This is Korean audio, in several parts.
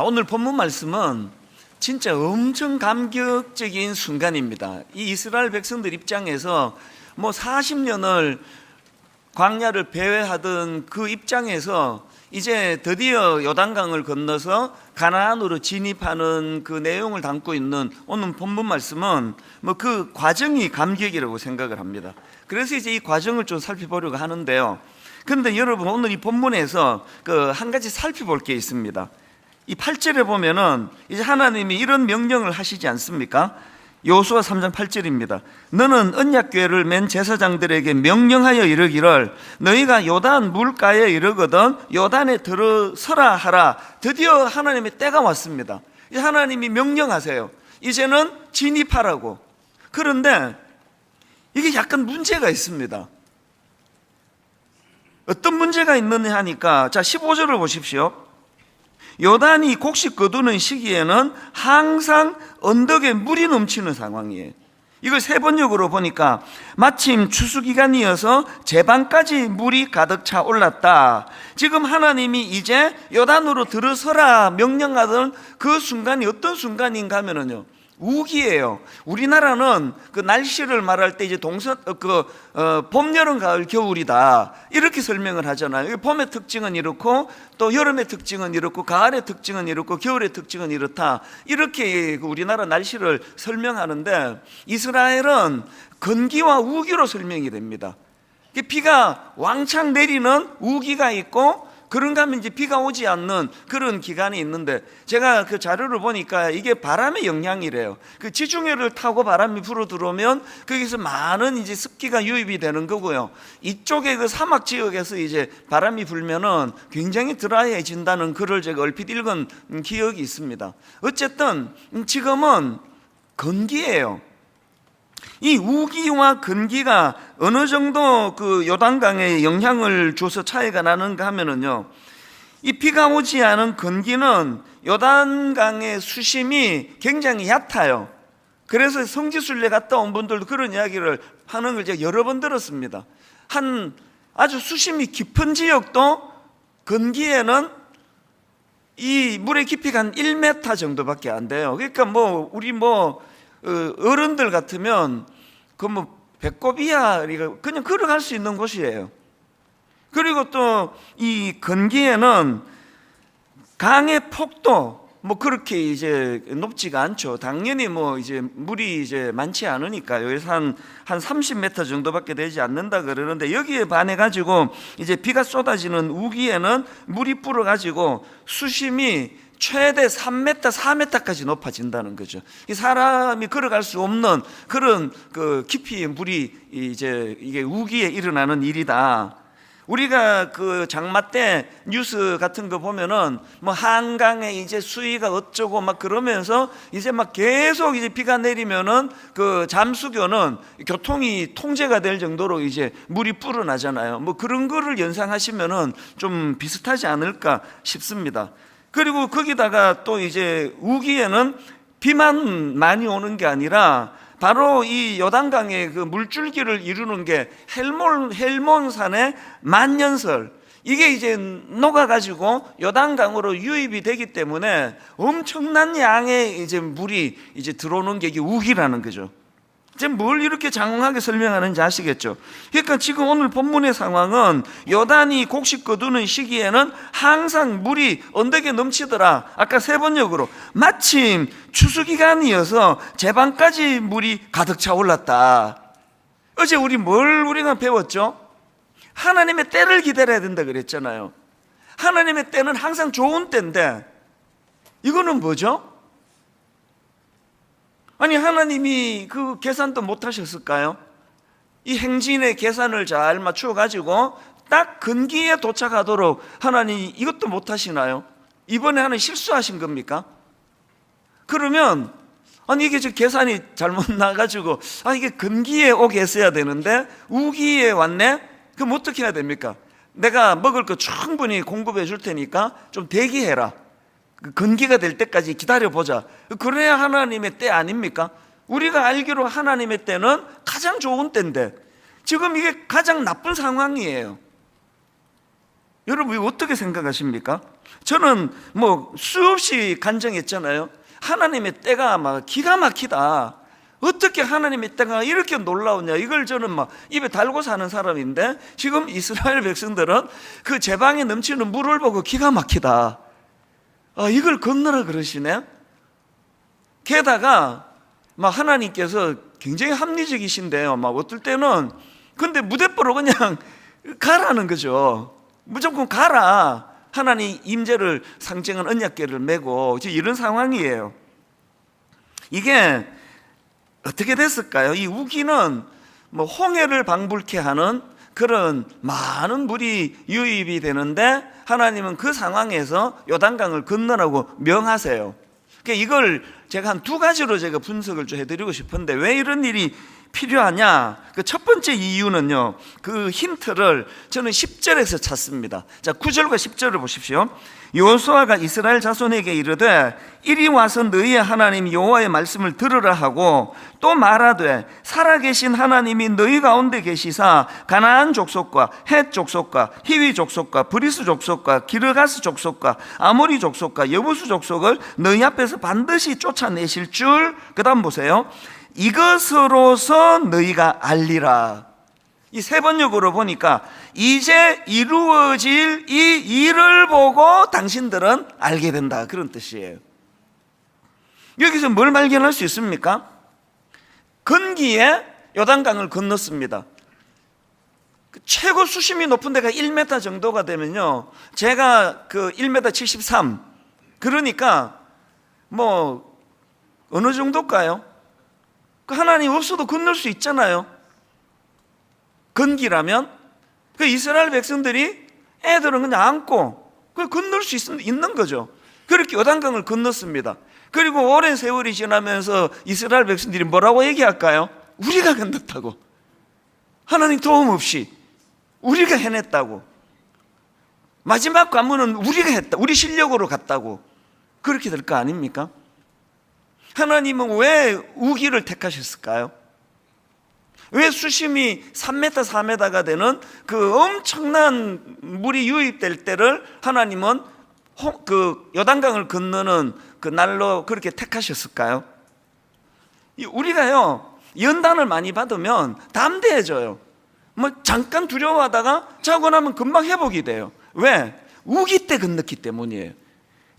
오늘 본문 말씀은 진짜 엄청 감격적인 순간입니다. 이 이스라엘 백성들 입장에서 40년을 광야를 배회하던 그 입장에서 이제 드디어 요단강을 건너서 가나안으로 진입하는 그 내용을 담고 있는 오늘 본문 말씀은 그 과정이 감격이라고 생각을 합니다. 그래서 이제 이 과정을 좀 살펴보려고 하는데요. 그런데 여러분, 오늘 이 본문에서 한 가지 살펴볼 게 있습니다. 이 8절에 보면은 이제 하나님이 이런 명령을 하시지 않습니까? 여호수아 3장 8절입니다. 너는 언약궤를 맨 제사장들에게 명령하여 이르기를 너희가 요단 물가에 이르거든 요단에 들어서라 하라. 드디어 하나님의 때가 왔습니다. 하나님이 명령하세요. 이제는 진입하라고. 그런데 이게 약간 문제가 있습니다. 어떤 문제가 있느냐 하니까, 자 15절을 보십시오. 요단이 곡식 거두는 시기에는 항상 언덕에 물이 넘치는 상황이에요. 이걸 세 번역으로 보니까 마침 추수기간이어서 제방까지 물이 가득 차 올랐다. 지금 하나님이 이제 요단으로 들어서라 명령하던 그 순간이 어떤 순간인가 하면은요, 우기예요. 우리나라는 그 날씨를 말할 때 이제 봄, 여름, 가을, 겨울이다 이렇게 설명을 하잖아요. 봄의 특징은 이렇고 또 여름의 특징은 이렇고 가을의 특징은 이렇고 겨울의 특징은 이렇다, 이렇게 우리나라 날씨를 설명하는데 이스라엘은 건기와 우기로 설명이 됩니다. 비가 왕창 내리는 우기가 있고, 그런가 하면 이제 비가 오지 않는 그런 기간이 있는데, 제가 그 자료를 보니까 이게 바람의 영향이래요. 그 지중해를 타고 바람이 불어 들어오면 거기서 많은 이제 습기가 유입이 되는 거고요. 이쪽에 그 사막 지역에서 이제 바람이 불면은 굉장히 드라이해진다는 글을 제가 얼핏 읽은 기억이 있습니다. 어쨌든 지금은 건기예요. 이 우기와 건기가 어느 정도 그 요단강에 영향을 줘서 차이가 나는가 하면은요, 이 비가 오지 않은 건기는 요단강의 수심이 굉장히 얕아요. 그래서 성지순례 갔다 온 분들도 그런 이야기를 하는 걸 제가 여러 번 들었습니다. 아주 수심이 깊은 지역도 건기에는 이 물의 깊이가 한 1m 정도밖에 안 돼요. 그러니까 우리 어른들 같으면 배꼽 이하 그냥 걸어갈 수 있는 곳이에요. 그리고 또 이 건기에는 강의 폭도 그렇게 이제 높지가 않죠. 당연히 이제 물이 이제 많지 않으니까요. 여기서 한 30m 정도밖에 되지 않는다 그러는데, 여기에 반해 가지고 이제 비가 쏟아지는 우기에는 물이 불어 가지고 수심이 최대 3m, 4m까지 높아진다는 거죠. 이 사람이 걸어갈 수 없는 그런 그 깊이의 물이 이게 우기에 일어나는 일이다. 우리가 그 장마 때 뉴스 같은 거 보면은 한강에 이제 수위가 어쩌고 그러면서 이제 계속 이제 비가 내리면은 그 잠수교는 교통이 통제가 될 정도로 이제 물이 불어나잖아요. 그런 거를 연상하시면은 좀 비슷하지 않을까 싶습니다. 그리고 거기다가 또 이제 우기에는 비만 많이 오는 게 아니라 바로 이 요단강의 그 물줄기를 이루는 게 헬몬산의 만년설, 이게 이제 녹아가지고 요단강으로 유입이 되기 때문에 엄청난 양의 이제 물이 이제 들어오는 게 이게 우기라는 거죠. 이제 뭘 이렇게 장황하게 설명하는지 아시겠죠? 그러니까 지금 오늘 본문의 상황은 요단이 곡식 거두는 시기에는 항상 물이 언덕에 넘치더라. 아까 세 번역으로 마침 추수기간이어서 제방까지 물이 가득 차 올랐다. 어제 우리가 배웠죠? 하나님의 때를 기다려야 된다 그랬잖아요. 하나님의 때는 항상 좋은 때인데, 이거는 뭐죠? 아니, 하나님이 그 계산도 못 하셨을까요? 이 행진의 계산을 잘 맞추어 가지고 딱 건기에 도착하도록 하나님이 이것도 못 하시나요? 이번에 하나님 실수하신 겁니까? 그러면 이게 계산이 잘못 나가지고 이게 건기에 오게 했어야 되는데 우기에 왔네? 그럼 어떻게 해야 됩니까? 내가 먹을 거 충분히 공급해 줄 테니까 좀 대기해라. 건기가 될 때까지 기다려보자. 그래야 하나님의 때 아닙니까? 우리가 알기로 하나님의 때는 가장 좋은 때인데 지금 이게 가장 나쁜 상황이에요. 여러분 이거 어떻게 생각하십니까? 저는 뭐 수없이 간증했잖아요. 하나님의 때가 막 기가 막히다. 어떻게 하나님의 때가 이렇게 놀라우냐, 이걸 저는 막 입에 달고 사는 사람인데, 지금 이스라엘 백성들은 그 제방에 넘치는 물을 보고 기가 막히다, 이걸 건너라 그러시네. 게다가 막 하나님께서 굉장히 합리적이신데요, 막 어떨 때는 근데 무대뽀로 그냥 가라는 거죠. 무조건 가라. 하나님 임재를 상징한 언약궤를 메고 이런 상황이에요. 이게 어떻게 됐을까요? 이 우기는 뭐 홍해를 방불케 하는 그런 많은 물이 유입이 되는데, 하나님은 그 상황에서 요단강을 건너라고 명하세요. 그러니까 이걸 제가 한 두 가지로 제가 분석을 좀 해드리고 싶은데, 왜 이런 일이 필요하냐? 그 첫 번째 이유는요, 그 힌트를 저는 10절에서 찾습니다. 자, 9절과 10절을 보십시오. 여호수아가 이스라엘 자손에게 이르되 이리 와서 너희의 하나님 여호와의 말씀을 들으라 하고, 또 말하되 살아계신 하나님이 너희 가운데 계시사 가나안 족속과 헷 족속과 히위 족속과 브리스 족속과 기르가스 족속과 아모리 족속과 여부수 족속을 너희 앞에서 반드시 쫓아내실 줄, 그 다음 보세요, 이것으로서 너희가 알리라. 이 세 번역으로 보니까 이제 이루어질 이 일을 보고 당신들은 알게 된다, 그런 뜻이에요. 여기서 뭘 발견할 수 있습니까? 건기에 요단강을 건넜습니다. 최고 수심이 높은 데가 1m 정도가 되면요, 제가 그 1m 73, 그러니까 뭐 어느 정도일까요? 하나님 없어도 건널 수 있잖아요. 건기라면 그 이스라엘 백성들이 애들은 그냥 안고 그 건널 수 있는 거죠. 그렇게 요단강을 건넜습니다. 그리고 오랜 세월이 지나면서 이스라엘 백성들이 뭐라고 얘기할까요? 우리가 건넜다고. 하나님 도움 없이 우리가 해냈다고. 마지막 관문은 우리가 했다, 우리 실력으로 갔다고. 그렇게 될 거 아닙니까? 하나님은 왜 우기를 택하셨을까요? 왜 수심이 3m, 4m가 되는 그 엄청난 물이 유입될 때를 하나님은 그 요단강을 건너는 그 날로 그렇게 택하셨을까요? 우리가요, 연단을 많이 받으면 담대해져요. 뭐 잠깐 두려워하다가 자고 나면 금방 회복이 돼요. 왜? 우기 때 건넜기 때문이에요.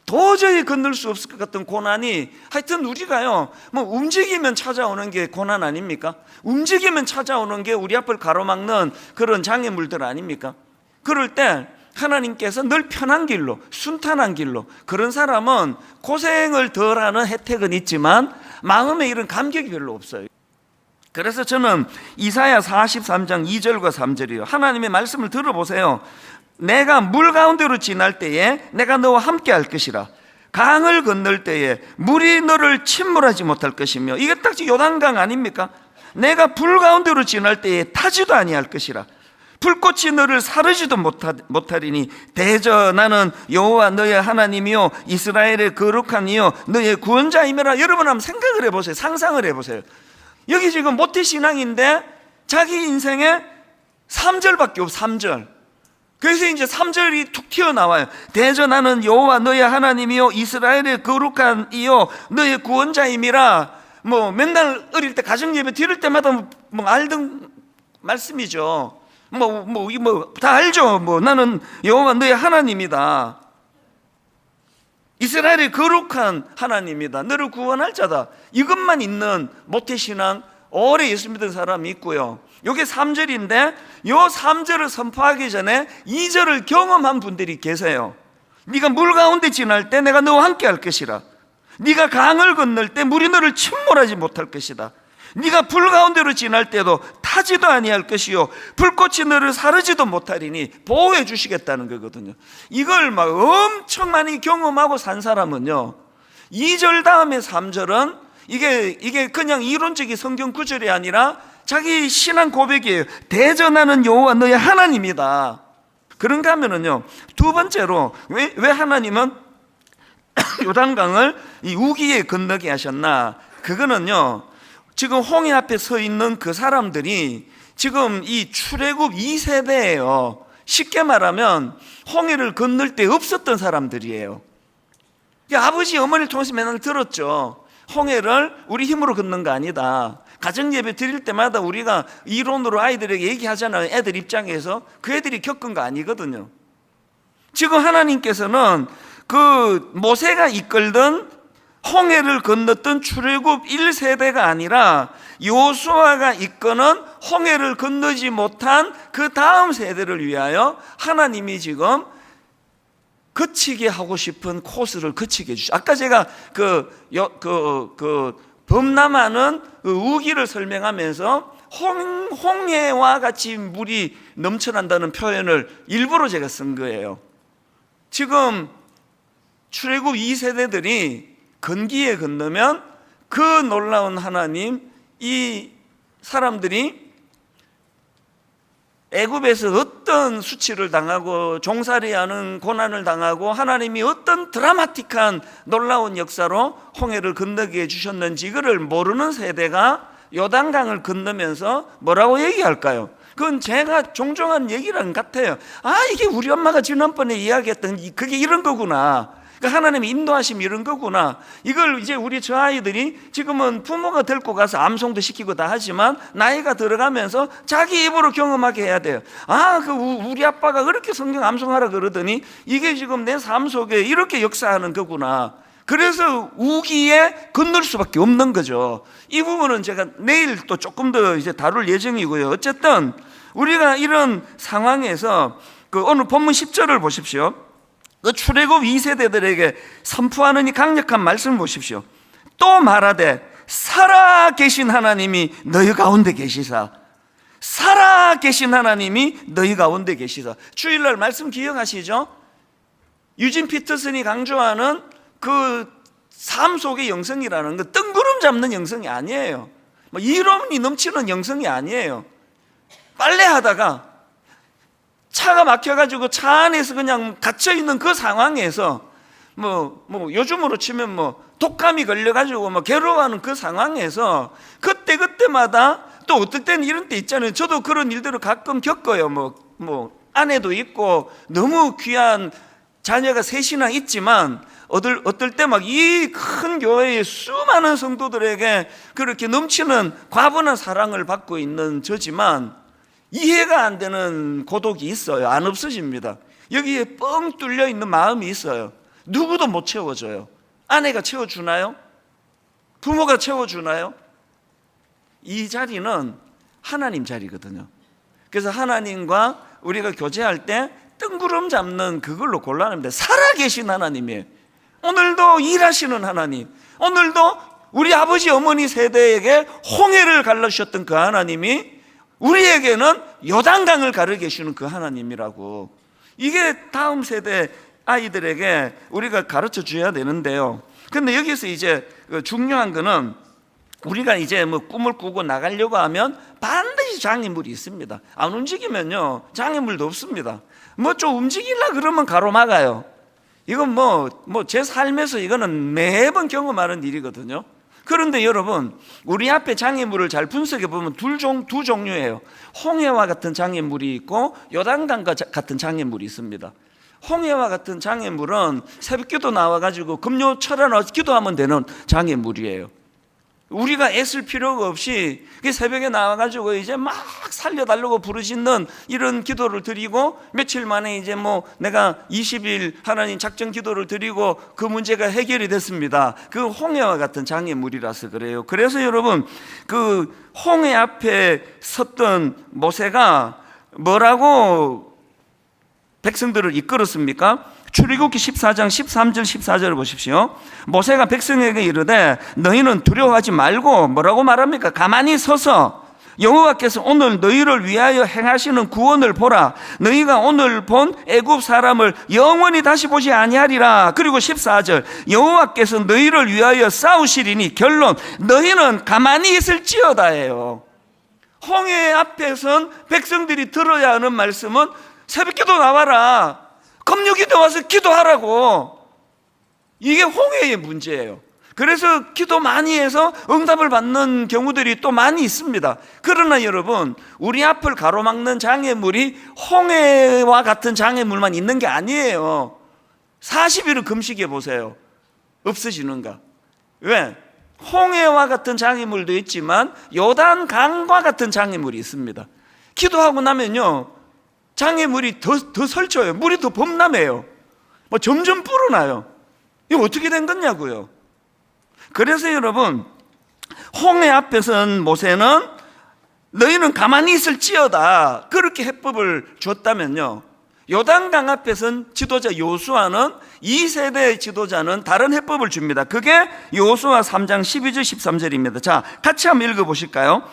도저히 건널 수 없을 것 같은 고난이, 하여튼 우리가요, 뭐 움직이면 찾아오는 게 고난 아닙니까? 움직이면 찾아오는 게 우리 앞을 가로막는 그런 장애물들 아닙니까? 그럴 때 하나님께서 늘 편한 길로, 순탄한 길로, 그런 사람은 고생을 덜하는 혜택은 있지만 마음에 이런 감격이 별로 없어요. 그래서 저는 이사야 43장 2절과 3절이요, 하나님의 말씀을 들어보세요. 내가 물 가운데로 지날 때에 내가 너와 함께 할 것이라. 강을 건널 때에 물이 너를 침몰하지 못할 것이며, 이게 딱 요단강 아닙니까? 내가 불 가운데로 지날 때에 타지도 아니할 것이라. 불꽃이 너를 사르지도 못하리니 대저 나는 여호와 너의 하나님이요 이스라엘의 거룩한 이요 너의 구원자이며라. 여러분 한번 생각을 해보세요. 상상을 해보세요. 여기 지금 모태신앙인데 자기 인생에 3절밖에 없어. 3절. 그래서 이제 3절이 툭 튀어나와요. 대저 나는 여호와 너의 하나님이요 이스라엘의 거룩한 이요 너의 구원자임이라. 뭐 맨날 어릴 때 가정예배 드릴 때마다 뭐 알던 말씀이죠. 다 알죠. 뭐 나는 여호와 너의 하나님이다, 이스라엘의 거룩한 하나님이다, 너를 구원할 자다. 이것만 있는 모태신앙 오래 예수 믿은 사람이 있고요. 이게 3절인데 이 3절을 선포하기 전에 2절을 경험한 분들이 계세요. 네가 물 가운데 지날 때 내가 너와 함께 할 것이라. 네가 강을 건널 때 물이 너를 침몰하지 못할 것이다. 네가 불 가운데로 지날 때도 타지도 아니할 것이요 불꽃이 너를 사르지도 못하리니 보호해 주시겠다는 거거든요. 이걸 막 엄청 많이 경험하고 산 사람은요, 2절 다음에 3절은 이게 그냥 이론적인 성경 구절이 아니라 자기 신앙 고백이에요. 대저 나는 여호와 너의 하나님이다. 그런가 하면은요, 두 번째로 왜 하나님은 요단강을 이 우기에 건너게 하셨나? 그거는요, 지금 홍해 앞에 서 있는 그 사람들이 지금 이 출애굽 2세대예요. 쉽게 말하면 홍해를 건널 때 없었던 사람들이에요. 아버지 어머니를 통해서 맨날 들었죠. 홍해를 우리 힘으로 걷는 거 아니다. 가정예배 드릴 때마다 우리가 이론으로 아이들에게 얘기하잖아요. 애들 입장에서 그 애들이 겪은 거 아니거든요. 지금 하나님께서는 그 모세가 이끌던 홍해를 건넜던 출애굽 1세대가 아니라 여호수아가 이끄는 홍해를 건너지 못한 그 다음 세대를 위하여 하나님이 지금 거치게 하고 싶은 코스를 거치게 해주시죠. 아까 제가 범람하는 우기를 설명하면서 홍해와 같이 물이 넘쳐난다는 표현을 일부러 제가 쓴 거예요. 지금 출애굽 2세대들이 건기에 건너면 그 놀라운 하나님, 이 사람들이 애굽에서 어떤 수치를 당하고 종살이하는 고난을 당하고 하나님이 어떤 드라마틱한 놀라운 역사로 홍해를 건너게 해주셨는지 이거를 모르는 세대가 요단강을 건너면서 뭐라고 얘기할까요? 그건 제가 종종 한 얘기랑 같아요. 이게 우리 엄마가 지난번에 이야기했던 그게 이런 거구나. 그러니까 하나님의 인도하심이 이런 거구나. 이걸 이제 우리 저 아이들이 지금은 부모가 데리고 가서 암송도 시키고 다 하지만 나이가 들어가면서 자기 입으로 경험하게 해야 돼요. 우리 아빠가 그렇게 성경 암송하라 그러더니 이게 지금 내 삶 속에 이렇게 역사하는 거구나. 그래서 우기에 건널 수밖에 없는 거죠. 이 부분은 제가 내일 또 조금 더 이제 다룰 예정이고요. 어쨌든 우리가 이런 상황에서 오늘 본문 10절을 보십시오. 그 출애굽 2세대들에게 선포하는 이 강력한 말씀을 보십시오. 또 말하되 살아 계신 하나님이 너희 가운데 계시사. 살아 계신 하나님이 너희 가운데 계시사. 주일날 말씀 기억하시죠? 유진 피터슨이 강조하는 그 삶 속의 영성이라는 거 뜬구름 잡는 영성이 아니에요. 이론이 넘치는 영성이 아니에요. 빨래하다가 차가 막혀가지고 차 안에서 그냥 갇혀있는 그 상황에서 요즘으로 치면 독감이 걸려가지고 괴로워하는 그 상황에서 그때마다 또 어떨 때는 이런 때 있잖아요. 저도 그런 일들을 가끔 겪어요. 아내도 있고 너무 귀한 자녀가 셋이나 있지만 어떨 때 이 큰 교회의 수많은 성도들에게 그렇게 넘치는 과분한 사랑을 받고 있는 저지만 이해가 안 되는 고독이 있어요. 안 없어집니다. 여기에 뻥 뚫려 있는 마음이 있어요. 누구도 못 채워줘요. 아내가 채워주나요? 부모가 채워주나요? 이 자리는 하나님 자리거든요. 그래서 하나님과 우리가 교제할 때 뜬구름 잡는 그걸로 곤란합니다. 살아계신 하나님이에요. 오늘도 일하시는 하나님, 오늘도 우리 아버지 어머니 세대에게 홍해를 갈라주셨던 그 하나님이 우리에게는 요단강을 가르게 해주는 그 하나님이라고. 이게 다음 세대 아이들에게 우리가 가르쳐 줘야 되는데요. 그런데 여기서 이제 중요한 거는 우리가 이제 꿈을 꾸고 나가려고 하면 반드시 장애물이 있습니다. 안 움직이면요 장애물도 없습니다. 좀 움직이려 그러면 가로막아요. 이건 제 삶에서 이거는 매번 경험하는 일이거든요. 그런데 여러분, 우리 앞에 장애물을 잘 분석해 보면 두 종류예요. 홍해와 같은 장애물이 있고 요단강과 같은 장애물이 있습니다. 홍해와 같은 장애물은 새벽기도 나와가지고 금요 철야 기도하면 되는 장애물이에요. 우리가 애쓸 필요가 없이 새벽에 나와가지고 이제 막 살려달라고 부르짖는 이런 기도를 드리고 며칠 만에 이제 내가 20일 하나님 작전 기도를 드리고 그 문제가 해결이 됐습니다. 그 홍해와 같은 장애물이라서 그래요. 그래서 여러분, 그 홍해 앞에 섰던 모세가 뭐라고 백성들을 이끌었습니까? 출애굽기 14장 13절 14절을 보십시오. 모세가 백성에게 이르되 너희는 두려워하지 말고 뭐라고 말합니까? 가만히 서서 여호와께서 오늘 너희를 위하여 행하시는 구원을 보라. 너희가 오늘 본 애굽 사람을 영원히 다시 보지 아니하리라. 그리고 14절 여호와께서 너희를 위하여 싸우시리니 결론 너희는 가만히 있을지어다예요. 홍해 앞에 선 백성들이 들어야 하는 말씀은 새벽기도 나와라. 금요기도 와서 기도하라고. 이게 홍해의 문제예요. 그래서 기도 많이 해서 응답을 받는 경우들이 또 많이 있습니다. 그러나 여러분, 우리 앞을 가로막는 장애물이 홍해와 같은 장애물만 있는 게 아니에요. 40일을 금식해 보세요. 없어지는가? 왜? 홍해와 같은 장애물도 있지만 요단강과 같은 장애물이 있습니다. 기도하고 나면요, 장애물이 더 설쳐요. 물이 더 범람해요. 뭐 점점 불어나요. 이거 어떻게 된 거냐고요. 그래서 여러분, 홍해 앞에 선 모세는 너희는 가만히 있을지어다 그렇게 해법을 줬다면요, 요단강 앞에 선 지도자 요수아는 2세대의 지도자는 다른 해법을 줍니다. 그게 요수아 3장 12절 13절입니다. 자, 같이 한번 읽어보실까요?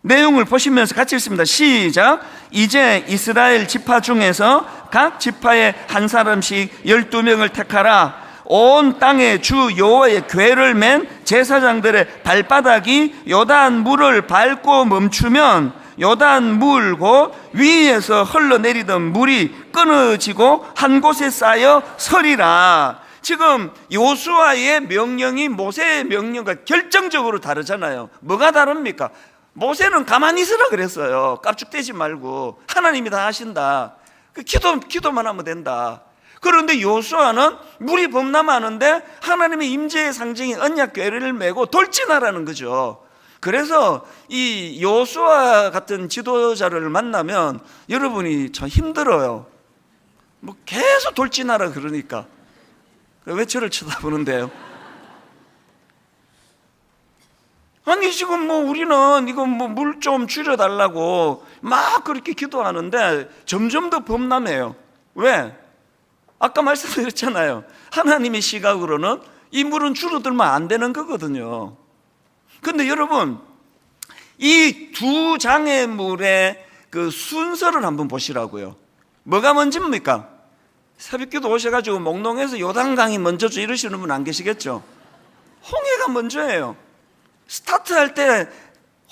내용을 보시면서 같이 읽습니다. 시작. 이제 이스라엘 지파 중에서 각 지파에 한 사람씩 12명을 택하라. 온 땅에 주 여호와의 궤를 맨 제사장들의 발바닥이 요단 물을 밟고 멈추면 요단 물고 위에서 흘러내리던 물이 끊어지고 한 곳에 쌓여 서리라. 지금 요수아의 명령이 모세의 명령과 결정적으로 다르잖아요. 뭐가 다릅니까? 모세는 가만히 있으라 그랬어요. 깝죽대지 말고 하나님이 다 하신다. 기도만 하면 된다. 그런데 요수아는 물이 범람하는데 하나님의 임재의 상징이 언약궤를 메고 돌진하라는 거죠. 그래서 이 요수아 같은 지도자를 만나면 여러분이 참 힘들어요. 뭐 계속 돌진하라 그러니까. 왜 저를 쳐다보는데요? 아니 지금 뭐 우리는 이거 뭐 물 좀 줄여달라고 막 그렇게 기도하는데 점점 더 범람해요. 왜? 아까 말씀드렸잖아요. 하나님의 시각으로는 이 물은 줄어들면 안 되는 거거든요. 근데 여러분, 이 두 장애물의 그 순서를 한번 보시라고요. 뭐가 먼저입니까? 새벽기도 오셔가지고 몽롱해서 요단강이 먼저죠 이러시는 분 안 계시겠죠? 홍해가 먼저예요. 스타트할 때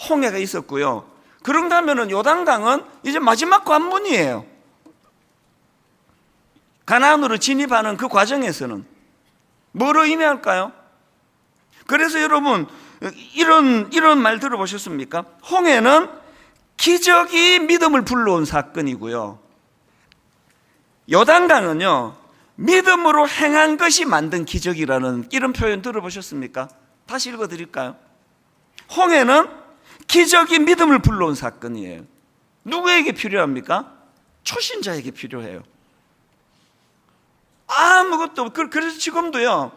홍해가 있었고요. 그런가 하면은 요단강은 이제 마지막 관문이에요. 가나안으로 진입하는 그 과정에서는 뭐로 의미할까요? 그래서 여러분, 이런 말 들어보셨습니까? 홍해는 기적이 믿음을 불러온 사건이고요, 요단강은요 믿음으로 행한 것이 만든 기적이라는 이런 표현 들어보셨습니까? 다시 읽어드릴까요? 홍해는 기적이 믿음을 불러온 사건이에요. 누구에게 필요합니까? 초신자에게 필요해요. 아무것도 없고. 그래서 지금도요,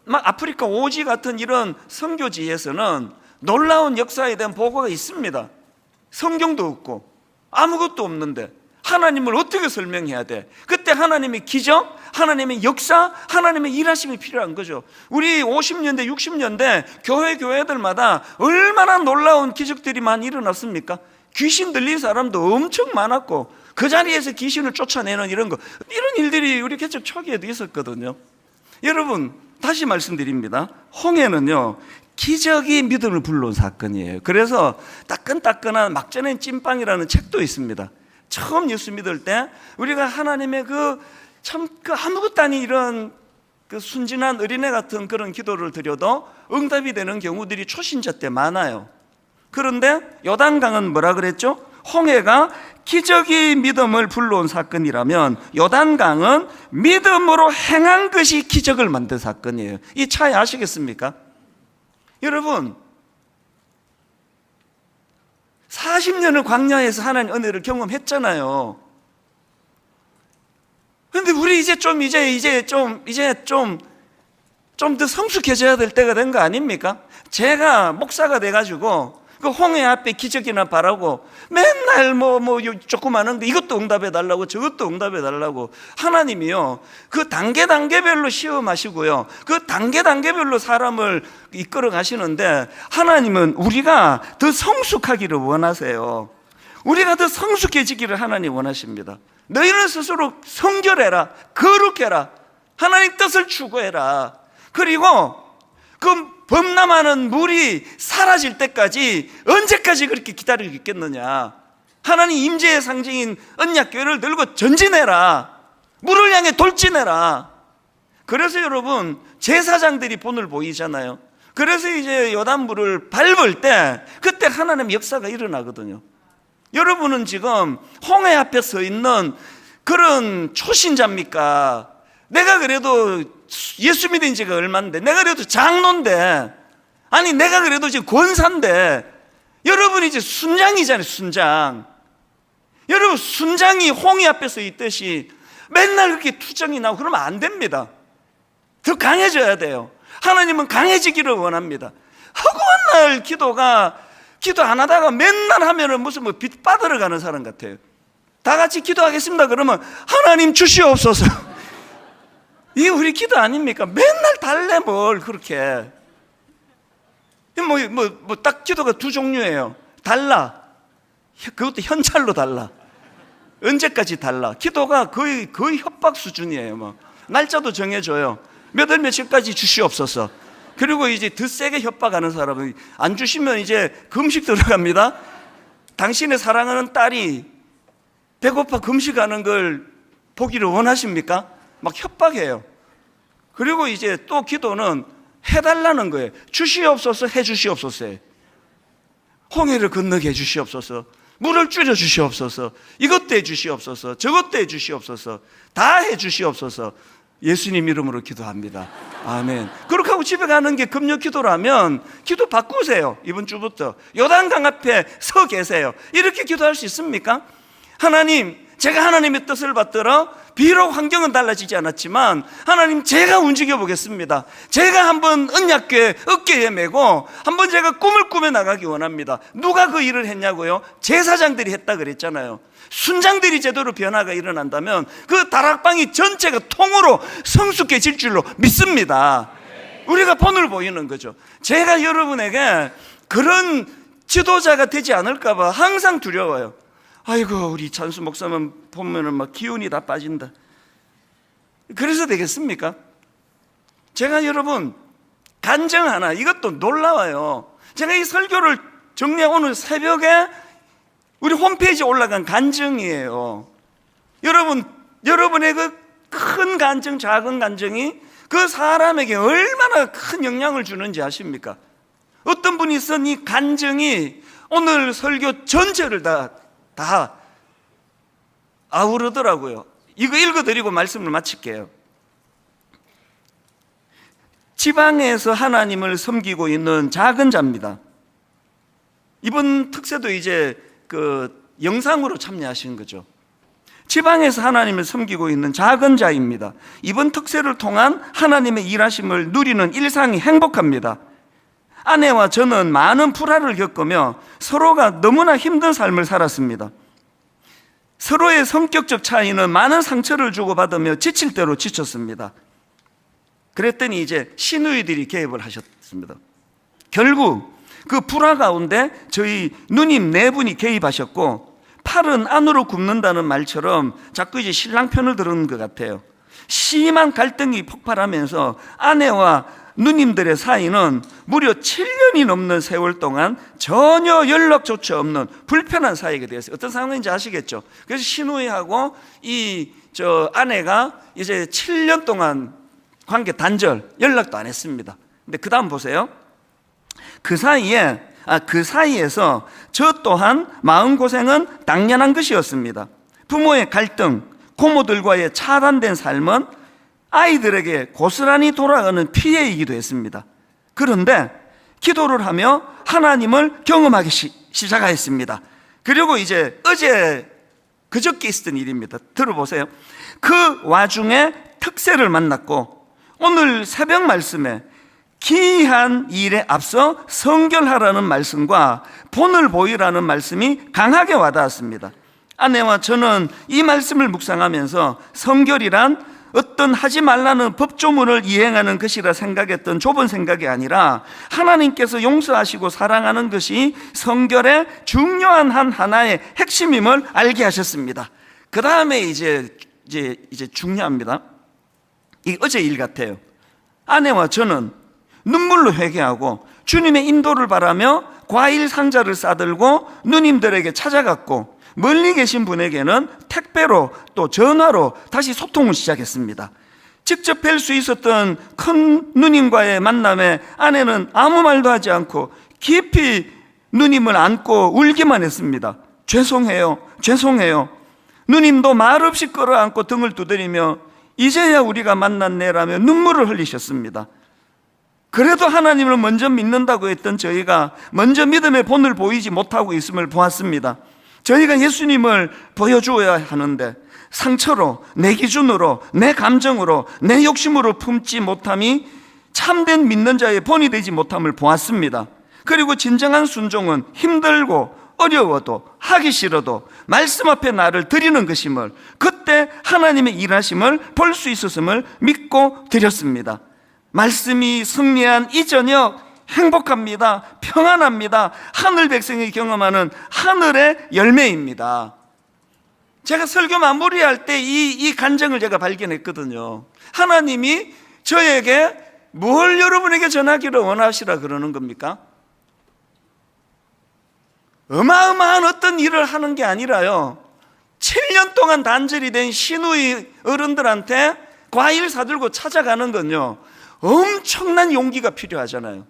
막 아프리카 오지 같은 이런 선교지에서는 놀라운 역사에 대한 보고가 있습니다. 성경도 없고 아무것도 없는데 하나님을 어떻게 설명해야 돼? 그때 하나님의 기적, 하나님의 역사, 하나님의 일하심이 필요한 거죠. 우리 50년대, 60년대 교회들마다 얼마나 놀라운 기적들이 많이 일어났습니까? 귀신 들린 사람도 엄청 많았고 그 자리에서 귀신을 쫓아내는 이런 일들이 우리 개척 초기에도 있었거든요. 여러분, 다시 말씀드립니다. 홍해는요 기적이 믿음을 불러온 사건이에요. 그래서 따끈따끈한 막전의 찐빵이라는 책도 있습니다. 처음 예수 믿을 때 우리가 하나님의 참 아무것도 아닌 이런 순진한 어린애 같은 그런 기도를 드려도 응답이 되는 경우들이 초신자 때 많아요. 그런데 요단강은 뭐라 그랬죠? 홍해가 기적이 믿음을 불러온 사건이라면 요단강은 믿음으로 행한 것이 기적을 만든 사건이에요. 이 차이 아시겠습니까? 여러분, 40년을 광야에서 하나님 은혜를 경험했잖아요. 그런데 우리 이제 좀 더 성숙해져야 될 때가 된 거 아닙니까? 제가 목사가 돼가지고 그 홍해 앞에 기적이나 바라고 맨날 조그마한 거 이것도 응답해 달라고 저것도 응답해 달라고. 하나님이요 그 단계별로 시험하시고요, 그 단계별로 사람을 이끌어 가시는데 하나님은 우리가 더 성숙하기를 원하세요. 우리가 더 성숙해지기를 하나님 원하십니다. 너희는 스스로 성결해라, 거룩해라, 하나님 뜻을 추구해라. 그리고 그 범람하는 물이 사라질 때까지 언제까지 그렇게 기다리고 있겠느냐. 하나님 임재의 상징인 언약궤를 들고 전진해라. 물을 향해 돌진해라. 그래서 여러분 제사장들이 본을 보이잖아요. 그래서 이제 요단물을 밟을 때 그때 하나님의 역사가 일어나거든요. 여러분은 지금 홍해 앞에 서 있는 그런 초신자입니까? 내가 그래도 예수 믿은 지가 얼마인데, 내가 그래도 장로인데, 아니 내가 그래도 지금 권사인데, 여러분이 이제 순장이잖아요. 순장. 여러분 순장이 홍해 앞에 서 있듯이 맨날 그렇게 투정이 나오고 그러면 안 됩니다. 더 강해져야 돼요. 하나님은 강해지기를 원합니다. 허구한 날 기도 안 하다가 맨날 하면은 무슨 뭐 빛 빠들어 가는 사람 같아요. 다 같이 기도하겠습니다 그러면 하나님 주시옵소서. 이게 우리 기도 아닙니까? 맨날 달래 뭘 그렇게. 딱 기도가 두 종류예요. 달라. 그것도 현찰로 달라. 언제까지 달라. 기도가 거의 협박 수준이에요. 뭐 날짜도 정해줘요. 몇 월 며칠까지 주시옵소서. 그리고 이제 더 세게 협박하는 사람은 안 주시면 이제 금식 들어갑니다. 당신의 사랑하는 딸이 배고파 금식하는 걸 보기를 원하십니까? 막 협박해요. 그리고 이제 또 기도는 해달라는 거예요. 주시옵소서, 해주시옵소서. 홍해를 건너게 해주시옵소서. 물을 줄여 주시옵소서. 이것도 해주시옵소서. 저것도 해주시옵소서. 다 해주시옵소서. 예수님 이름으로 기도합니다. 아멘. 그렇게 하고 집에 가는 게 금요 기도라면 기도 바꾸세요. 이번 주부터 요단강 앞에 서 계세요. 이렇게 기도할 수 있습니까? 하나님, 제가 하나님의 뜻을 받들어 비록 환경은 달라지지 않았지만 하나님, 제가 움직여 보겠습니다. 제가 한번 언약궤 어깨에 메고 한번 제가 꿈을 꾸며 나가기 원합니다. 누가 그 일을 했냐고요? 제사장들이 했다 그랬잖아요. 순장들이 제대로 변화가 일어난다면 그 다락방이 전체가 통으로 성숙해질 줄로 믿습니다. 우리가 본을 보이는 거죠. 제가 여러분에게 그런 지도자가 되지 않을까 봐 항상 두려워요. 아이고, 우리 찬수 목사만 보면은 막 기운이 다 빠진다. 그래서 되겠습니까? 제가 여러분 간증 하나, 이것도 놀라워요. 제가 이 설교를 정리하고 오늘 새벽에 우리 홈페이지에 올라간 간증이에요. 여러분의 그 큰 간증, 작은 간증이 그 사람에게 얼마나 큰 영향을 주는지 아십니까? 어떤 분이 쓴 이 간증이 오늘 설교 전체를 다 아우르더라고요. 이거 읽어드리고 말씀을 마칠게요. 지방에서 하나님을 섬기고 있는 작은 자입니다. 이번 특세도 이제 그 영상으로 참여하신 거죠. 지방에서 하나님을 섬기고 있는 작은 자입니다. 이번 특세를 통한 하나님의 일하심을 누리는 일상이 행복합니다. 아내와 저는 많은 불화를 겪으며 서로가 너무나 힘든 삶을 살았습니다. 서로의 성격적 차이는 많은 상처를 주고받으며 지칠 대로 지쳤습니다. 그랬더니 이제 시누이들이 개입을 하셨습니다. 결국 그 불화 가운데 저희 누님 네 분이 개입하셨고, 팔은 안으로 굽는다는 말처럼 자꾸 이제 신랑 편을 들은 것 같아요. 심한 갈등이 폭발하면서 아내와 누님들의 사이는 무려 7년이 넘는 세월 동안 전혀 연락조차 없는 불편한 사이가 되었어요. 어떤 상황인지 아시겠죠? 그래서 시누이하고 아내가 이제 7년 동안 관계 단절, 연락도 안 했습니다. 근데 그 다음 보세요. 그 사이에서 저 또한 마음고생은 당연한 것이었습니다. 부모의 갈등, 고모들과의 차단된 삶은 아이들에게 고스란히 돌아가는 피해이기도 했습니다. 그런데 기도를 하며 하나님을 경험하기 시작하였습니다. 그리고 이제 그저께 있었던 일입니다. 들어보세요. 그 와중에 특세를 만났고 오늘 새벽 말씀에 기이한 일에 앞서 성결하라는 말씀과 본을 보이라는 말씀이 강하게 와닿았습니다. 아내와 저는 이 말씀을 묵상하면서 성결이란 어떤 하지 말라는 법조문을 이행하는 것이라 생각했던 좁은 생각이 아니라 하나님께서 용서하시고 사랑하는 것이 성결의 중요한 하나의 핵심임을 알게 하셨습니다. 그 다음에 이제 중요합니다. 이게 어제 일 같아요. 아내와 저는 눈물로 회개하고 주님의 인도를 바라며 과일 상자를 싸들고 누님들에게 찾아갔고, 멀리 계신 분에게는 택배로 또 전화로 다시 소통을 시작했습니다. 직접 뵐 수 있었던 큰 누님과의 만남에 아내는 아무 말도 하지 않고 깊이 누님을 안고 울기만 했습니다. 죄송해요, 죄송해요. 누님도 말없이 끌어안고 등을 두드리며 이제야 우리가 만났네라며 눈물을 흘리셨습니다. 그래도 하나님을 먼저 믿는다고 했던 저희가 먼저 믿음의 본을 보이지 못하고 있음을 보았습니다. 저희가 예수님을 보여주어야 하는데 상처로, 내 기준으로, 내 감정으로, 내 욕심으로 품지 못함이 참된 믿는 자의 본이 되지 못함을 보았습니다. 그리고 진정한 순종은 힘들고 어려워도 하기 싫어도 말씀 앞에 나를 드리는 것임을, 그때 하나님의 일하심을 볼 수 있었음을 믿고 드렸습니다. 말씀이 승리한 이 저녁 행복합니다. 평안합니다. 하늘 백성이 경험하는 하늘의 열매입니다. 제가 설교 마무리할 때 이 간증을 제가 발견했거든요. 하나님이 저에게 뭘 여러분에게 전하기를 원하시라 그러는 겁니까? 어마어마한 어떤 일을 하는 게 아니라요, 7년 동안 단절이 된 시누이 어른들한테 과일 사들고 찾아가는 건요, 엄청난 용기가 필요하잖아요.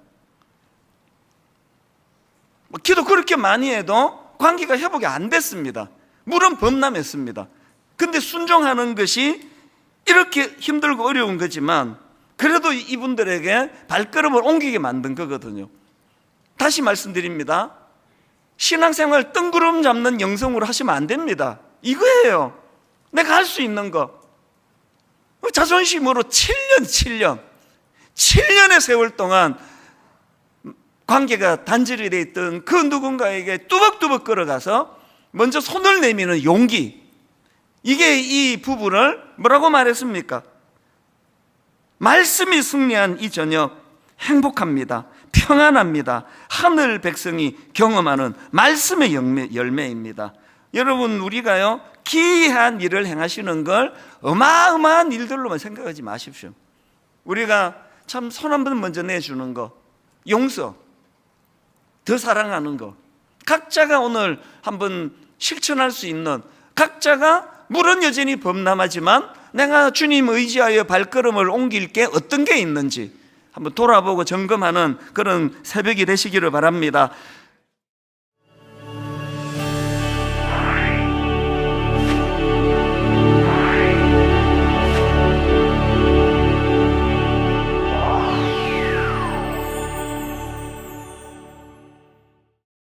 기도 그렇게 많이 해도 관계가 회복이 안 됐습니다. 물은 범람했습니다. 근데 순종하는 것이 이렇게 힘들고 어려운 거지만 그래도 이분들에게 발걸음을 옮기게 만든 거거든요. 다시 말씀드립니다. 신앙생활 뜬구름 잡는 영성으로 하시면 안 됩니다. 이거예요. 내가 할 수 있는 거. 자존심으로 7년의 세월 동안 관계가 단절이 되어 있던 그 누군가에게 뚜벅뚜벅 끌어가서 먼저 손을 내미는 용기, 이게 이 부부를 뭐라고 말했습니까? 말씀이 승리한 이 저녁 행복합니다. 평안합니다. 하늘 백성이 경험하는 말씀의 열매입니다. 여러분, 우리가요, 기이한 일을 행하시는 걸 어마어마한 일들로만 생각하지 마십시오. 우리가 참 손 한 번 먼저 내주는 거, 용서, 더 사랑하는 거, 각자가 오늘 한번 실천할 수 있는, 각자가 물은 여전히 범람하지만 내가 주님 의지하여 발걸음을 옮길 게 어떤 게 있는지 한번 돌아보고 점검하는 그런 새벽이 되시기를 바랍니다.